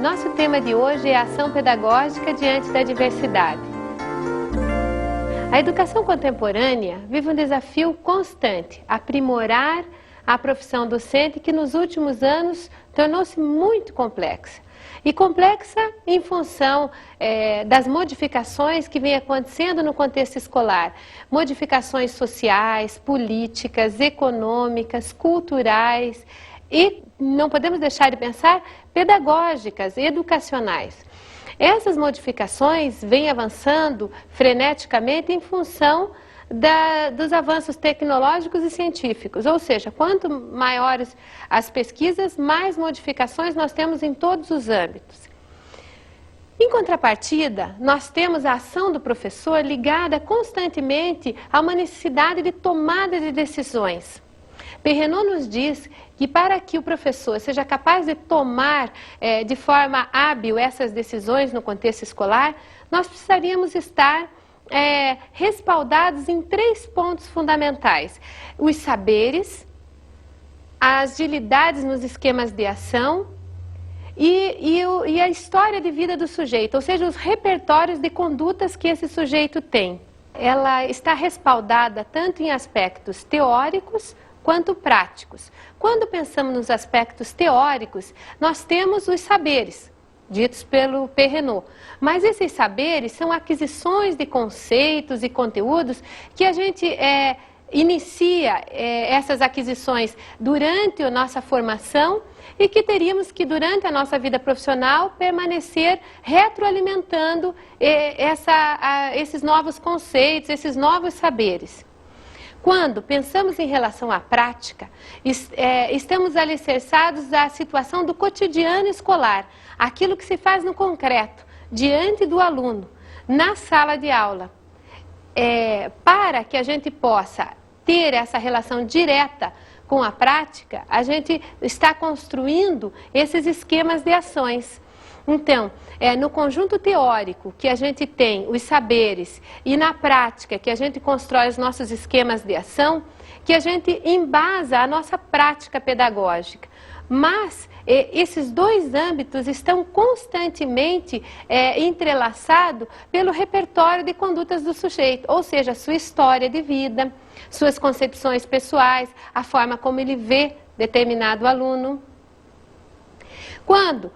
Nosso tema de hoje é a ação pedagógica diante da diversidade. A educação contemporânea vive um desafio constante, aprimorar a profissão docente que nos últimos anos tornou-se muito complexa. E complexa em função das modificações que vêm acontecendo no contexto escolar. Modificações sociais, políticas, econômicas, culturais e, não podemos deixar de pensar, pedagógicas, educacionais. Essas modificações vêm avançando freneticamente em função dos avanços tecnológicos e científicos, ou seja, quanto maiores as pesquisas, mais modificações nós temos em todos os âmbitos. Em contrapartida, nós temos a ação do professor ligada constantemente a uma necessidade de tomada de decisões. Perrenot nos diz que para que o professor seja capaz de tomar de forma hábil essas decisões no contexto escolar, nós precisaríamos estar respaldados em 3 pontos fundamentais: os saberes, as agilidades nos esquemas de ação e a história de vida do sujeito, ou seja, os repertórios de condutas que esse sujeito tem. Ela está respaldada tanto em aspectos teóricos quanto práticos. Quando pensamos nos aspectos teóricos, nós temos os saberes, ditos pelo Perrenot. Mas esses saberes são aquisições de conceitos e conteúdos que a gente inicia essas aquisições durante a nossa formação e que teríamos que, durante a nossa vida profissional, permanecer retroalimentando esses novos conceitos, esses novos saberes. Quando pensamos em relação à prática, estamos alicerçados à situação do cotidiano escolar, aquilo que se faz no concreto, diante do aluno, na sala de aula. Para que a gente possa ter essa relação direta com a prática, a gente está construindo esses esquemas de ações. Então, no conjunto teórico que a gente tem os saberes e na prática que a gente constrói os nossos esquemas de ação, que a gente embasa a nossa prática pedagógica. Mas esses 2 âmbitos estão constantemente entrelaçados pelo repertório de condutas do sujeito, ou seja, sua história de vida, suas concepções pessoais, a forma como ele vê determinado aluno. Quando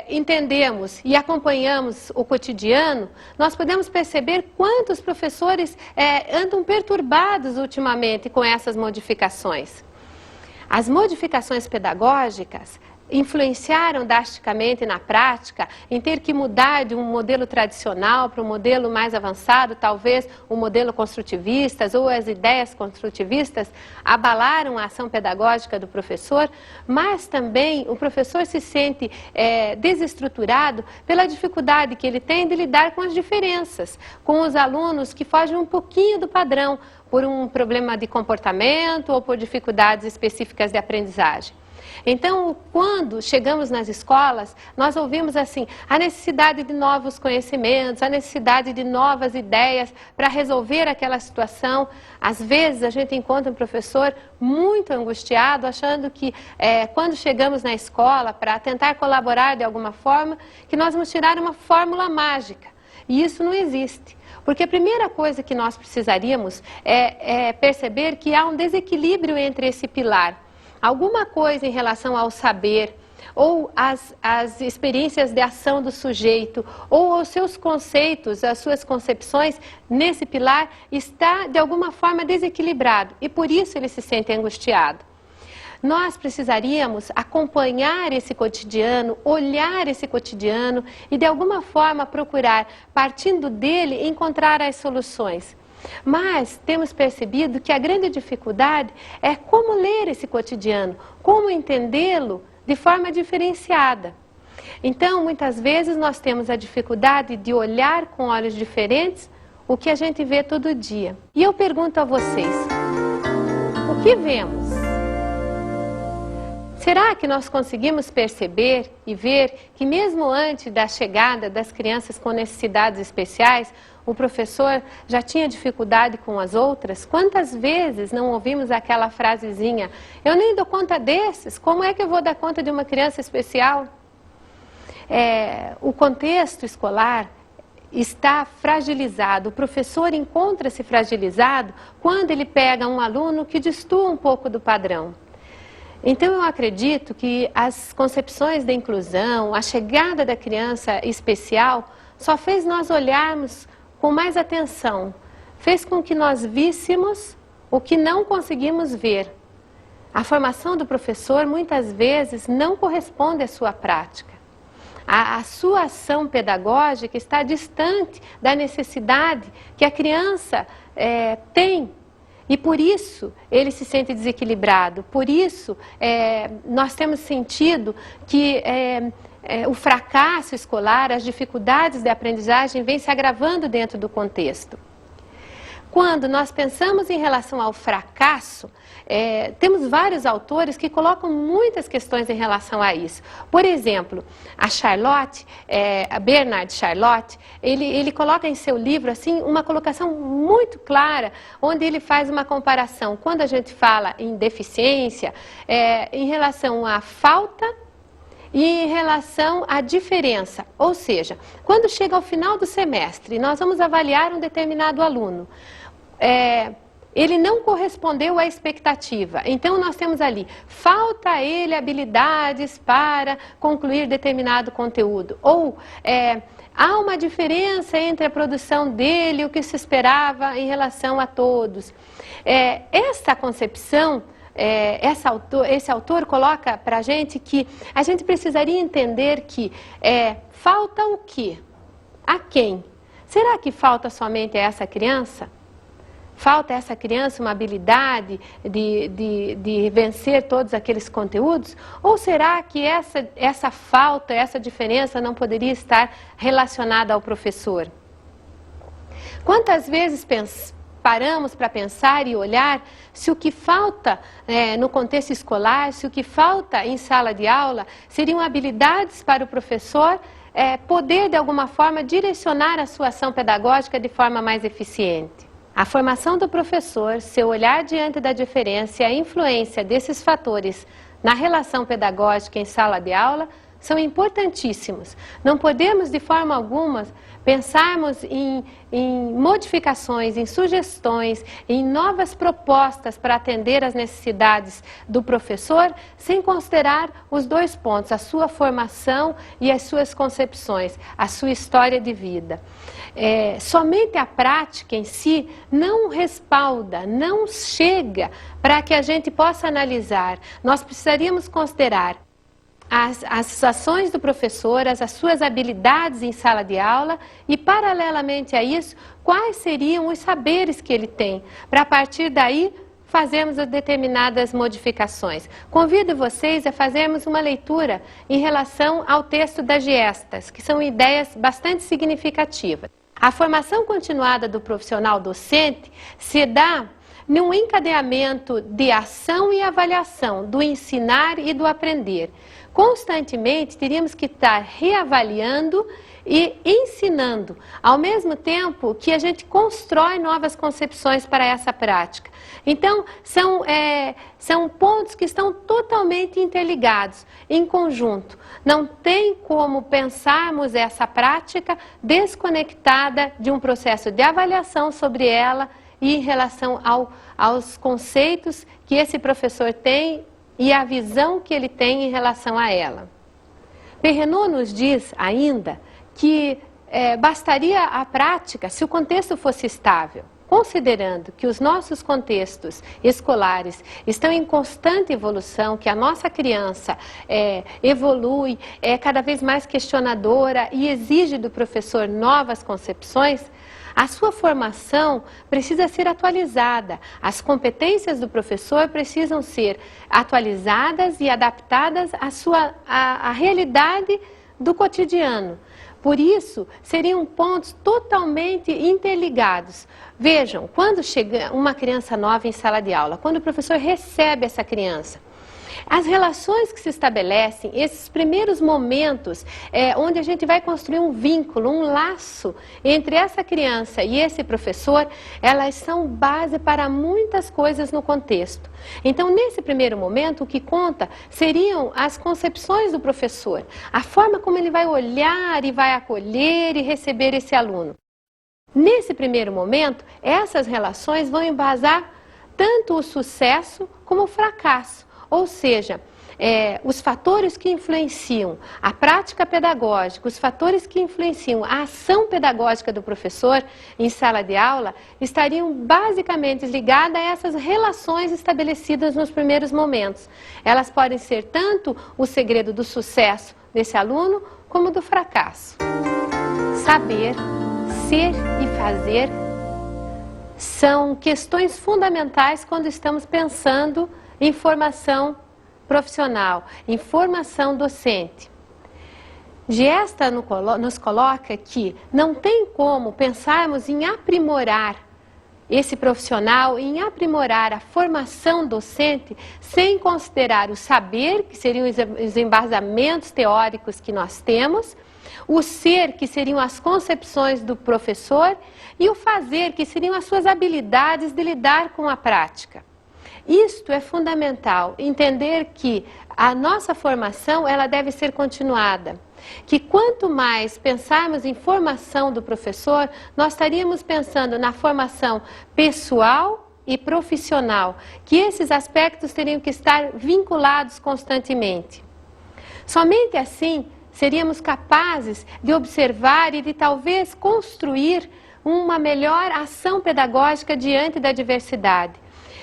entendemos e acompanhamos o cotidiano, nós podemos perceber quantos professores andam perturbados ultimamente com essas modificações. As modificações pedagógicas influenciaram drasticamente na prática em ter que mudar de um modelo tradicional para um modelo mais avançado, talvez o modelo construtivista ou as ideias construtivistas abalaram a ação pedagógica do professor, mas também o professor se sente desestruturado pela dificuldade que ele tem de lidar com as diferenças, com os alunos que fogem um pouquinho do padrão por um problema de comportamento ou por dificuldades específicas de aprendizagem. Então, quando chegamos nas escolas, nós ouvimos assim, a necessidade de novos conhecimentos, a necessidade de novas ideias para resolver aquela situação. Às vezes, a gente encontra um professor muito angustiado, achando que quando chegamos na escola para tentar colaborar de alguma forma, que nós vamos tirar uma fórmula mágica. E isso não existe. Porque a primeira coisa que nós precisaríamos é perceber que há um desequilíbrio entre esse pilar. Alguma coisa em relação ao saber, ou as experiências de ação do sujeito, ou os seus conceitos, as suas concepções nesse pilar, está de alguma forma desequilibrado e por isso ele se sente angustiado. Nós precisaríamos acompanhar esse cotidiano, olhar esse cotidiano e de alguma forma procurar, partindo dele, encontrar as soluções. Mas temos percebido que a grande dificuldade é como ler esse cotidiano, como entendê-lo de forma diferenciada. Então, muitas vezes nós temos a dificuldade de olhar com olhos diferentes o que a gente vê todo dia. E eu pergunto a vocês, o que vemos? Será que nós conseguimos perceber e ver que mesmo antes da chegada das crianças com necessidades especiais, o professor já tinha dificuldade com as outras? Quantas vezes não ouvimos aquela frasezinha, eu nem dou conta desses, como é que eu vou dar conta de uma criança especial? o contexto escolar está fragilizado, o professor encontra-se fragilizado quando ele pega um aluno que destoa um pouco do padrão. Então eu acredito que as concepções da inclusão, a chegada da criança especial, só fez nós olharmos com mais atenção, fez com que nós víssemos o que não conseguimos ver. A formação do professor muitas vezes não corresponde à sua prática. A sua ação pedagógica está distante da necessidade que a criança tem. E por isso ele se sente desequilibrado. Por isso nós temos sentido que o fracasso escolar, as dificuldades de aprendizagem vêm se agravando dentro do contexto. Quando nós pensamos em relação ao fracasso, temos vários autores que colocam muitas questões em relação a isso. Por exemplo, a Bernard Charlotte, ele coloca em seu livro assim, uma colocação muito clara, onde ele faz uma comparação, quando a gente fala em deficiência, em relação à falta e em relação à diferença. Ou seja, quando chega ao final do semestre, nós vamos avaliar um determinado aluno. Ele não correspondeu à expectativa. Então nós temos ali, falta a ele habilidades para concluir determinado conteúdo. Ou há uma diferença entre a produção dele e o que se esperava em relação a todos. Essa concepção, esse autor coloca para a gente que a gente precisaria entender que falta o quê? A quem? Será que falta somente a essa criança? Falta a essa criança uma habilidade de vencer todos aqueles conteúdos? Ou será que essa falta, essa diferença não poderia estar relacionada ao professor? Quantas vezes paramos para pensar e olhar se o que falta no contexto escolar, se o que falta em sala de aula, seriam habilidades para o professor poder de alguma forma direcionar a sua ação pedagógica de forma mais eficiente? A formação do professor, seu olhar diante da diferença e a influência desses fatores na relação pedagógica em sala de aula são importantíssimos. Não podemos de forma alguma pensarmos em modificações, em sugestões, em novas propostas para atender às necessidades do professor, sem considerar os dois pontos, a sua formação e as suas concepções, a sua história de vida. Somente a prática em si não respalda, não chega para que a gente possa analisar. Nós precisaríamos considerar as ações do professor, as suas habilidades em sala de aula e, paralelamente a isso, quais seriam os saberes que ele tem, para a partir daí fazermos determinadas modificações. Convido vocês a fazermos uma leitura em relação ao texto das Gestas, que são ideias bastante significativas. A formação continuada do profissional docente se dá num encadeamento de ação e avaliação, do ensinar e do aprender. Constantemente teríamos que estar reavaliando e ensinando, ao mesmo tempo que a gente constrói novas concepções para essa prática. Então, são pontos que estão totalmente interligados, em conjunto. Não tem como pensarmos essa prática desconectada de um processo de avaliação sobre ela e em relação aos conceitos que esse professor tem e a visão que ele tem em relação a ela. Perrenot nos diz ainda que bastaria a prática se o contexto fosse estável. Considerando que os nossos contextos escolares estão em constante evolução, que a nossa criança evolui, é cada vez mais questionadora e exige do professor novas concepções, a sua formação precisa ser atualizada, as competências do professor precisam ser atualizadas e adaptadas à realidade do cotidiano. Por isso, seriam pontos totalmente interligados. Vejam, quando chega uma criança nova em sala de aula, quando o professor recebe essa criança, As relações que se estabelecem, esses primeiros momentos, onde a gente vai construir um vínculo, um laço entre essa criança e esse professor, elas são base para muitas coisas no contexto. Então, nesse primeiro momento, o que conta seriam as concepções do professor, a forma como ele vai olhar e vai acolher e receber esse aluno. Nesse primeiro momento, essas relações vão embasar tanto o sucesso como o fracasso. Ou seja, os fatores que influenciam a prática pedagógica, os fatores que influenciam a ação pedagógica do professor em sala de aula, estariam basicamente ligadas a essas relações estabelecidas nos primeiros momentos. Elas podem ser tanto o segredo do sucesso desse aluno, como do fracasso. Saber, ser e fazer são questões fundamentais quando estamos pensando em formação profissional, em formação docente. Giesta nos coloca que não tem como pensarmos em aprimorar esse profissional, em aprimorar a formação docente, sem considerar o saber, que seriam os embasamentos teóricos que nós temos, o ser, que seriam as concepções do professor, e o fazer, que seriam as suas habilidades de lidar com a prática. Isto é fundamental, entender que a nossa formação ela deve ser continuada. Que quanto mais pensarmos em formação do professor, nós estaríamos pensando na formação pessoal e profissional, que esses aspectos teriam que estar vinculados constantemente. Somente assim seríamos capazes de observar e de talvez construir uma melhor ação pedagógica diante da diversidade.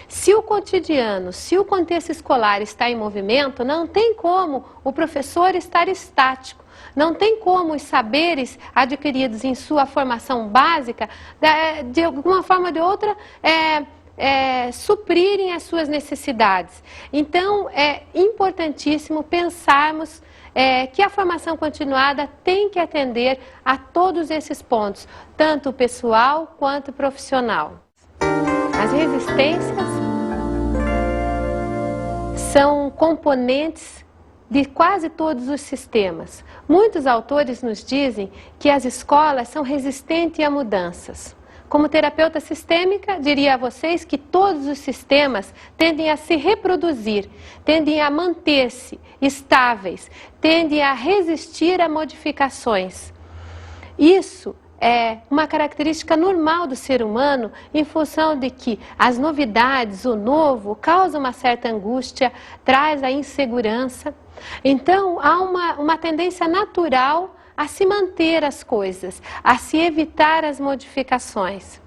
Se o cotidiano, se o contexto escolar está em movimento, não tem como o professor estar estático. Não tem como os saberes adquiridos em sua formação básica, de alguma forma ou de outra, suprirem as suas necessidades. Então, é importantíssimo pensarmos que a formação continuada tem que atender a todos esses pontos, tanto pessoal quanto profissional. As resistências são componentes de quase todos os sistemas. Muitos autores nos dizem que as escolas são resistentes a mudanças. Como terapeuta sistêmica, diria a vocês que todos os sistemas tendem a se reproduzir, tendem a manter-se estáveis, tendem a resistir a modificações. Isso é uma característica normal do ser humano, em função de que as novidades, o novo, causam uma certa angústia, traz a insegurança. Então, há uma tendência natural a se manter as coisas, a se evitar as modificações.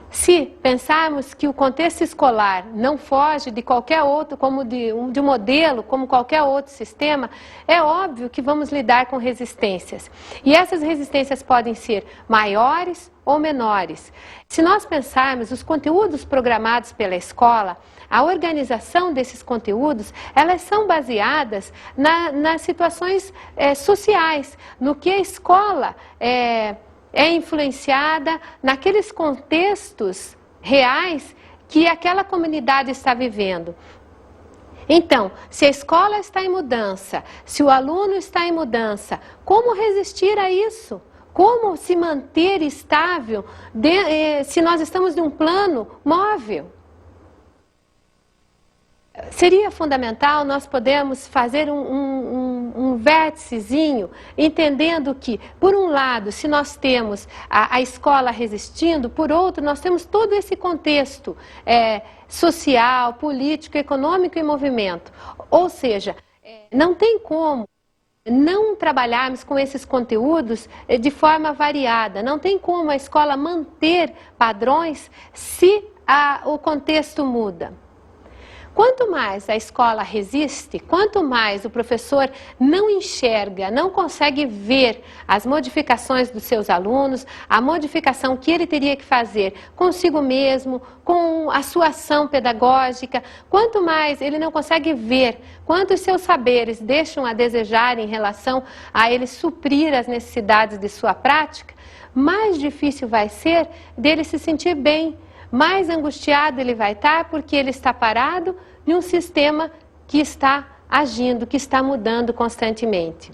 Se pensarmos que o contexto escolar não foge de qualquer outro, como de um modelo, como qualquer outro sistema, é óbvio que vamos lidar com resistências. E essas resistências podem ser maiores ou menores. Se nós pensarmos os conteúdos programados pela escola, a organização desses conteúdos, elas são baseadas nas situações sociais, no que a escola é influenciada naqueles contextos reais que aquela comunidade está vivendo. Então, se a escola está em mudança, se o aluno está em mudança, como resistir a isso? Como se manter estável se nós estamos em um plano móvel? Seria fundamental nós podermos fazer um vérticezinho, entendendo que, por um lado, se nós temos a escola resistindo, por outro, nós temos todo esse contexto social, político, econômico em movimento. Ou seja, não tem como não trabalharmos com esses conteúdos de forma variada. Não tem como a escola manter padrões se o contexto muda. Quanto mais a escola resiste, quanto mais o professor não enxerga, não consegue ver as modificações dos seus alunos, a modificação que ele teria que fazer consigo mesmo, com a sua ação pedagógica, quanto mais ele não consegue ver quantos seus saberes deixam a desejar em relação a ele suprir as necessidades de sua prática, mais difícil vai ser dele se sentir bem. Mais angustiado ele vai estar porque ele está parado em um sistema que está agindo, que está mudando constantemente.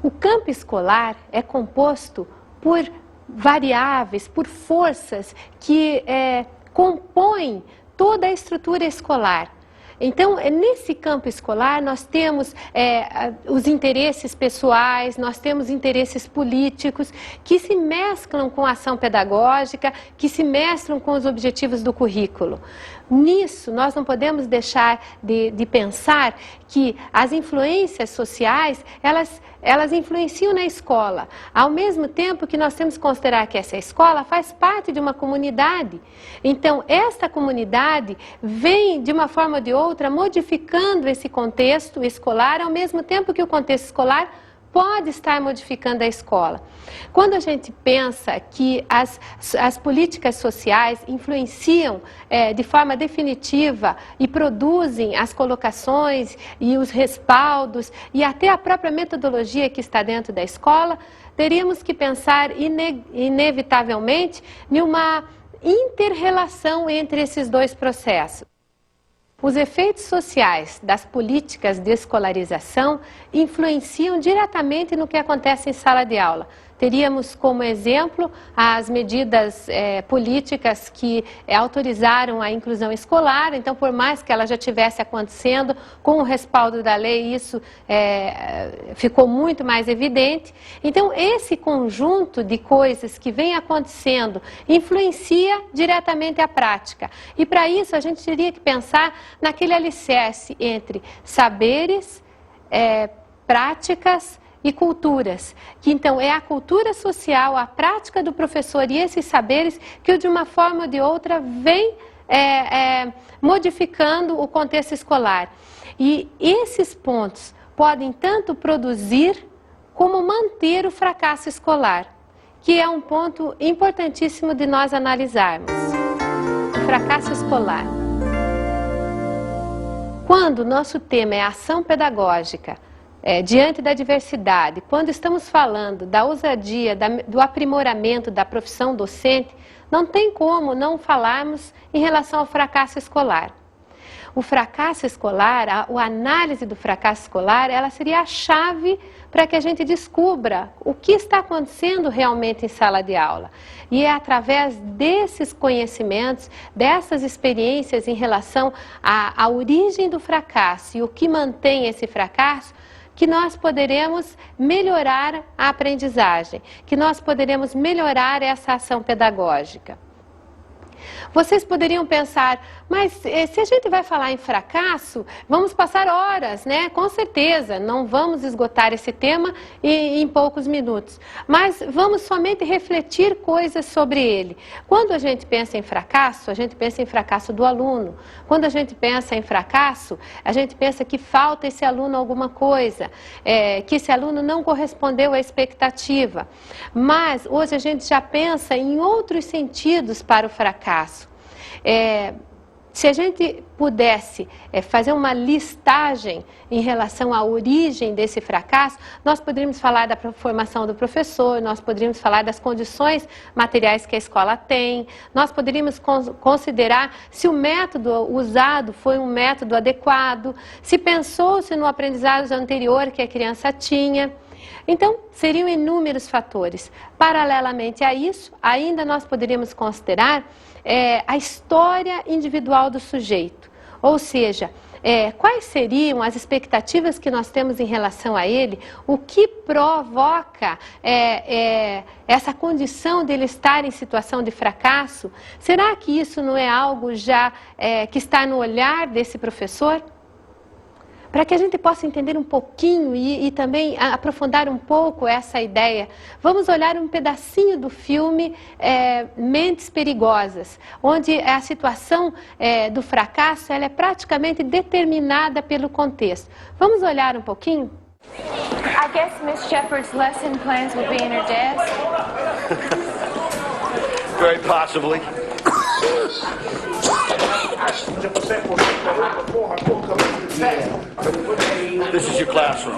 O campo escolar é composto por variáveis, por forças que compõem toda a estrutura escolar. Então, nesse campo escolar, nós temos os interesses pessoais, nós temos interesses políticos que se mesclam com a ação pedagógica, que se mesclam com os objetivos do currículo. Nisso, nós não podemos deixar de pensar que as influências sociais, elas influenciam na escola, ao mesmo tempo que nós temos que considerar que essa escola faz parte de uma comunidade. Então, esta comunidade vem, de uma forma ou de outra, modificando esse contexto escolar, ao mesmo tempo que o contexto escolar pode estar modificando a escola. Quando a gente pensa que as políticas sociais influenciam de forma definitiva e produzem as colocações e os respaldos e até a própria metodologia que está dentro da escola, teríamos que pensar inevitavelmente em uma inter-relação entre esses dois processos. Os efeitos sociais das políticas de escolarização influenciam diretamente no que acontece em sala de aula. Teríamos como exemplo as medidas políticas que autorizaram a inclusão escolar. Então, por mais que ela já estivesse acontecendo, com o respaldo da lei, isso ficou muito mais evidente. Então, esse conjunto de coisas que vem acontecendo influencia diretamente a prática. E para isso, a gente teria que pensar naquele alicerce entre saberes, práticas e culturas, que então é a cultura social, a prática do professor e esses saberes que de uma forma ou de outra vem modificando o contexto escolar. E esses pontos podem tanto produzir como manter o fracasso escolar, que é um ponto importantíssimo de nós analisarmos. O fracasso escolar. Quando o nosso tema é ação pedagógica, diante da diversidade, quando estamos falando da ousadia, do aprimoramento da profissão docente, não tem como não falarmos em relação ao fracasso escolar. O fracasso escolar, a análise do fracasso escolar, ela seria a chave para que a gente descubra o que está acontecendo realmente em sala de aula. E é através desses conhecimentos, dessas experiências em relação à origem do fracasso e o que mantém esse fracasso, que nós poderemos melhorar a aprendizagem, que nós poderemos melhorar essa ação pedagógica. Vocês poderiam pensar, mas se a gente vai falar em fracasso, vamos passar horas, né? Com certeza, não vamos esgotar esse tema em poucos minutos. Mas vamos somente refletir coisas sobre ele. Quando a gente pensa em fracasso, a gente pensa em fracasso do aluno. Quando a gente pensa em fracasso, a gente pensa que falta esse aluno alguma coisa, que esse aluno não correspondeu à expectativa. Mas hoje a gente já pensa em outros sentidos para o fracasso. Se a gente pudesse fazer uma listagem em relação à origem desse fracasso, nós poderíamos falar da formação do professor, nós poderíamos falar das condições materiais que a escola tem, nós poderíamos considerar se o método usado foi um método adequado, se pensou-se no aprendizado anterior que a criança tinha. Então, seriam inúmeros fatores. Paralelamente a isso, ainda nós poderíamos considerar a história individual do sujeito. Ou seja, quais seriam as expectativas que nós temos em relação a ele, o que provoca essa condição dele estar em situação de fracasso? Será que isso não é algo já que está no olhar desse professor? Para que a gente possa entender um pouquinho e também aprofundar um pouco essa ideia, vamos olhar um pedacinho do filme Mentes Perigosas, onde a situação do fracasso ela é praticamente determinada pelo contexto. Vamos olhar um pouquinho? I guess Miss Shepherd's lesson plans will be in her desk. Very possibly. This is your classroom.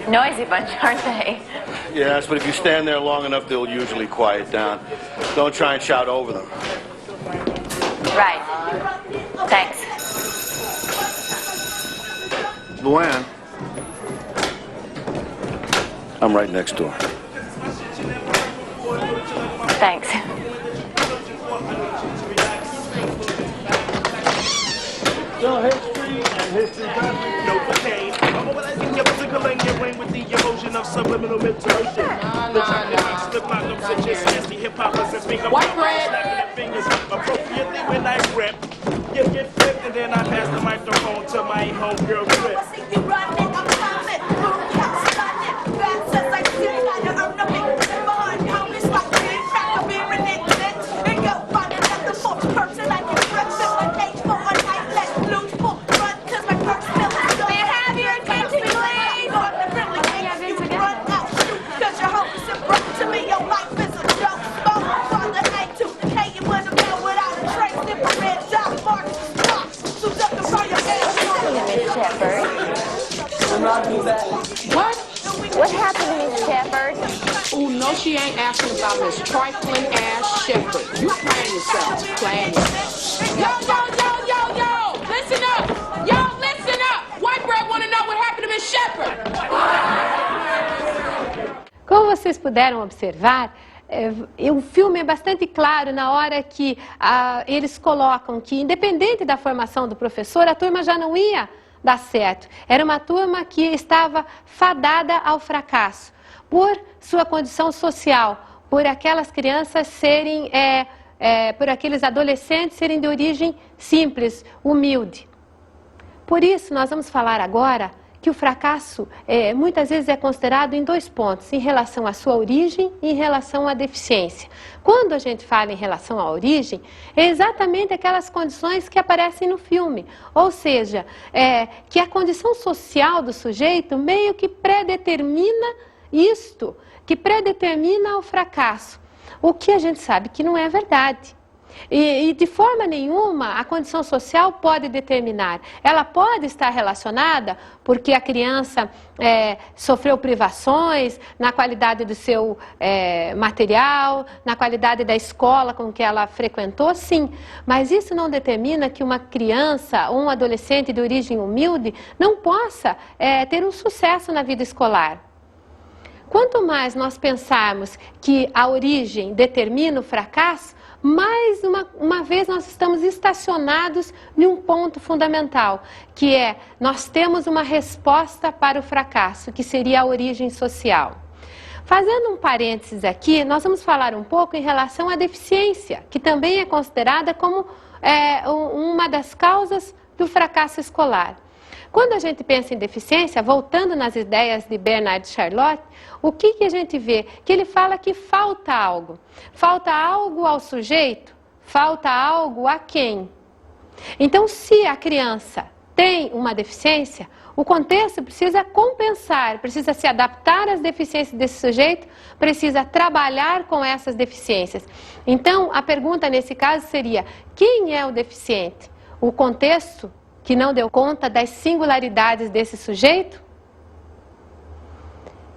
Noisy bunch, aren't they? Yes, but if you stand there long enough, they'll usually quiet down. Don't try and shout over them. Right. Thanks. Luann. I'm right next door. Thanks. Your history and history doesn't know cocaine. I'm over that you tickling your brain with the emotion of subliminal mutilation. Slip out them such as nasty hip hoppers and speak White bread. snapping their fingers appropriately when I rip. You get flipped and then I pass the microphone to my homegirl Grip. What? What happened to Miss Shepherd? Oh, no, she ain't asking about Miss trifling ass Shepherd. You playing yourself. Playing yourself. Yo! Listen up! Yo, listen up! White bread want to know what happened to Miss Shepherd. Como vocês puderam observar, o filme é bastante claro na hora que eles colocam que, independente da formação do professor, a turma já não ia dar certo. Era uma turma que estava fadada ao fracasso, por sua condição social, por aquelas crianças serem, por aqueles adolescentes serem de origem simples, humilde. Por isso, nós vamos falar agora que o fracasso muitas vezes é considerado em dois pontos, em relação à sua origem e em relação à deficiência. Quando a gente fala em relação à origem, é exatamente aquelas condições que aparecem no filme, ou seja, que a condição social do sujeito meio que predetermina isto, que predetermina o fracasso, o que a gente sabe que não é verdade. E de forma nenhuma a condição social pode determinar. Ela pode estar relacionada porque a criança sofreu privações na qualidade do seu material, na qualidade da escola com que ela frequentou, sim. Mas isso não determina que uma criança ou um adolescente de origem humilde não possa ter um sucesso na vida escolar. Quanto mais nós pensarmos que a origem determina o fracasso, mais uma vez nós estamos estacionados em um ponto fundamental, que é, nós temos uma resposta para o fracasso, que seria a origem social. Fazendo um parênteses aqui, nós vamos falar um pouco em relação à deficiência, que também é considerada como uma das causas do fracasso escolar. Quando a gente pensa em deficiência, voltando nas ideias de Bernard Charlotte, o que a gente vê? Que ele fala que falta algo. Falta algo ao sujeito, falta algo a quem? Então, se a criança tem uma deficiência, o contexto precisa compensar, precisa se adaptar às deficiências desse sujeito, precisa trabalhar com essas deficiências. Então, a pergunta nesse caso seria, quem é o deficiente? O contexto que não deu conta das singularidades desse sujeito?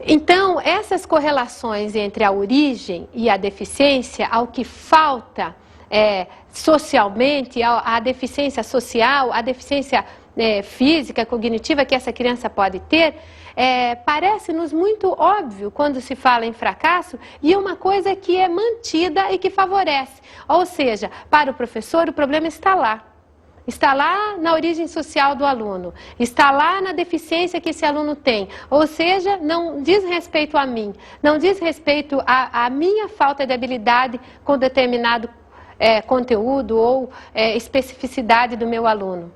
Então, essas correlações entre a origem e a deficiência, ao que falta socialmente, a deficiência social, a deficiência física, cognitiva que essa criança pode ter, parece-nos muito óbvio quando se fala em fracasso, e é uma coisa que é mantida e que favorece. Ou seja, para o professor o problema está lá. Está lá na origem social do aluno, está lá na deficiência que esse aluno tem, ou seja, não diz respeito a mim, não diz respeito à minha falta de habilidade com determinado conteúdo ou especificidade do meu aluno.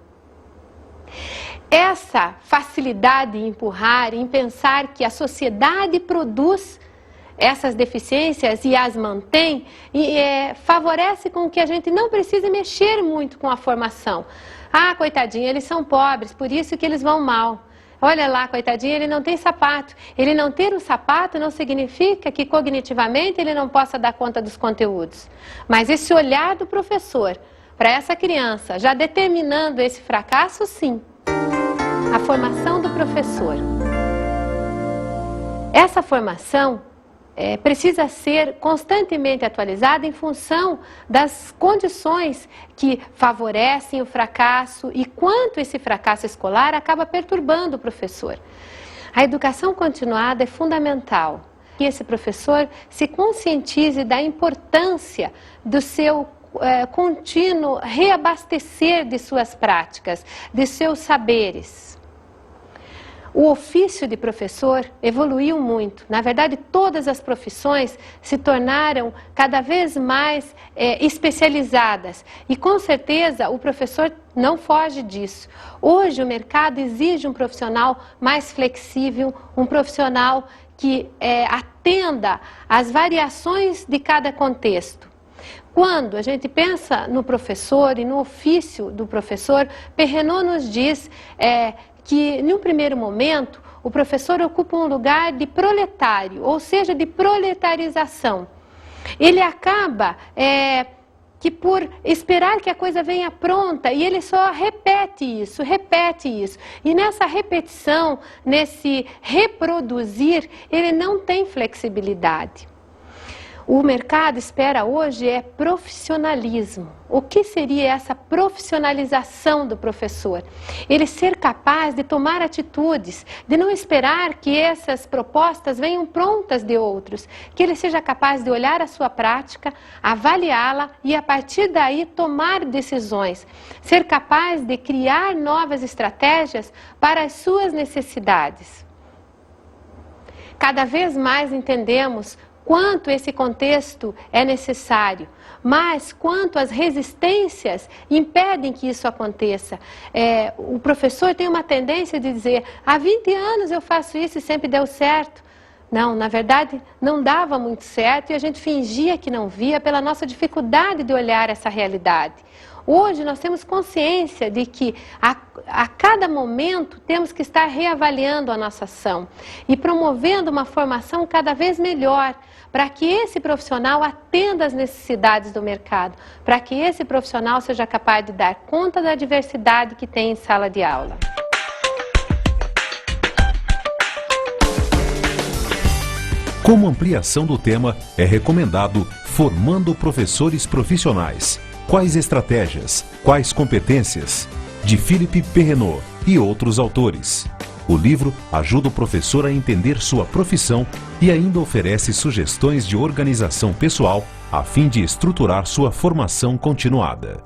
Essa facilidade em empurrar, em pensar que a sociedade produz essas deficiências e as mantém, favorece com que a gente não precise mexer muito com a formação. Ah, coitadinho, eles são pobres, por isso que eles vão mal. Olha lá, coitadinho, ele não tem sapato. Ele não ter um sapato não significa que cognitivamente ele não possa dar conta dos conteúdos. Mas esse olhar do professor para essa criança, já determinando esse fracasso, sim. A formação do professor. Essa formação precisa ser constantemente atualizada em função das condições que favorecem o fracasso e quanto esse fracasso escolar acaba perturbando o professor. A educação continuada é fundamental. Que esse professor se conscientize da importância do seu contínuo reabastecer de suas práticas, de seus saberes. O ofício de professor evoluiu muito. Na verdade, todas as profissões se tornaram cada vez mais especializadas. E, com certeza, o professor não foge disso. Hoje, o mercado exige um profissional mais flexível, um profissional que atenda às variações de cada contexto. Quando a gente pensa no professor e no ofício do professor, Perrenot nos diz que, num primeiro momento, o professor ocupa um lugar de proletário, ou seja, de proletarização. Ele acaba que por esperar que a coisa venha pronta, e ele só repete isso. E nessa repetição, nesse reproduzir, ele não tem flexibilidade. O mercado espera hoje profissionalismo. O que seria essa profissionalização do professor? Ele ser capaz de tomar atitudes, de não esperar que essas propostas venham prontas de outros, que ele seja capaz de olhar a sua prática, avaliá-la e a partir daí tomar decisões, ser capaz de criar novas estratégias para as suas necessidades. Cada vez mais entendemos quanto esse contexto é necessário, mas quanto as resistências impedem que isso aconteça. O professor tem uma tendência de dizer, há 20 anos eu faço isso e sempre deu certo. Não, na verdade, não dava muito certo e a gente fingia que não via pela nossa dificuldade de olhar essa realidade. Hoje nós temos consciência de que a cada momento temos que estar reavaliando a nossa ação e promovendo uma formação cada vez melhor para que esse profissional atenda às necessidades do mercado, para que esse profissional seja capaz de dar conta da diversidade que tem em sala de aula. Como ampliação do tema, é recomendado Formando Professores Profissionais. Quais estratégias? Quais competências? De Philippe Perrenot e outros autores. O livro ajuda o professor a entender sua profissão e ainda oferece sugestões de organização pessoal a fim de estruturar sua formação continuada.